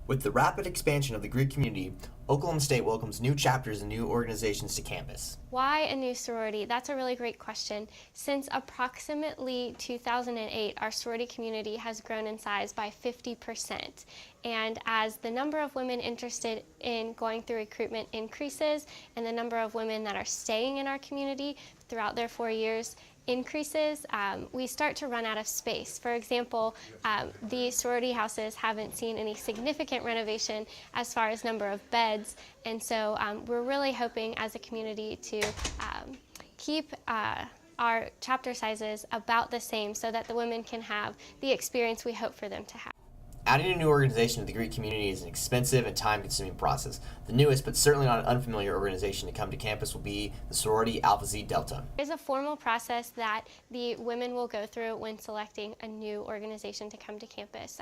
With the rapid expansion of the Greek community, Oklahoma State welcomes new chapters and new organizations to campus. Why a new sorority? That's a really great question. Since approximately 2008, our sorority community has grown in size by 50%. And as the number of women interested in going through recruitment increases and the number of women that are staying in our community throughout their 4 years increases, we start to run out of space. For example, the sorority houses haven't seen any significant renovation as far as number of beds, and so we're really hoping as a community to keep our chapter sizes about the same so that the women can have the experience we hope for them to have. Adding a new organization to the Greek community is an expensive and time-consuming process. The newest, but certainly not an unfamiliar organization to come to campus will be the sorority Alpha Xi Delta. There's a formal process that the women will go through when selecting a new organization to come to campus.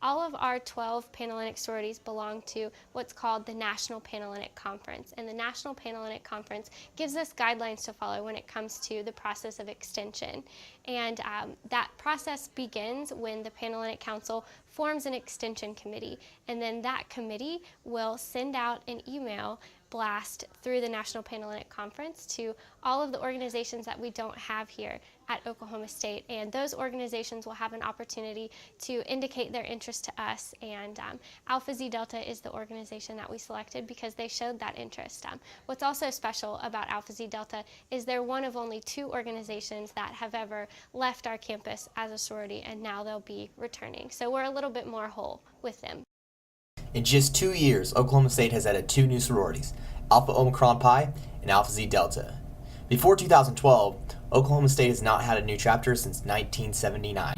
All of our 12 Panhellenic sororities belong to what's called the National Panhellenic Conference, and the National Panhellenic Conference gives us guidelines to follow when it comes to the process of extension. And that process begins when the Panhellenic Council forms an extension committee, and then that committee will send out an email blast through the National Panhellenic Conference to all of the organizations that we don't have here at Oklahoma State, and those organizations will have an opportunity to indicate their interest to us, and Alpha Xi Delta is the organization that we selected because they showed that interest. What's also special about Alpha Xi Delta is they're one of only 2 organizations that have ever left our campus as a sorority, and now they'll be returning. So we're a little bit more whole with them. In just 2 years, Oklahoma State has added 2 new sororities, Alpha Omicron Pi and Alpha Xi Delta. Before 2012, Oklahoma State has not had a new chapter since 1979.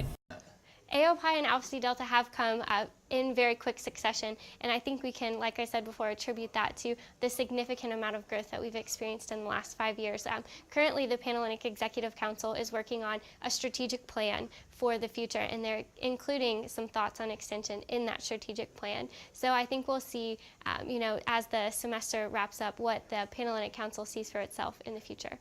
AOPI and Alpha Xi Delta have come in very quick succession, and I think we can, like I said before, attribute that to the significant amount of growth that we've experienced in the last 5 years. Currently, the Panhellenic Executive Council is working on a strategic plan for the future, and they're including some thoughts on extension in that strategic plan. So I think we'll see, as the semester wraps up, what the Panhellenic Council sees for itself in the future.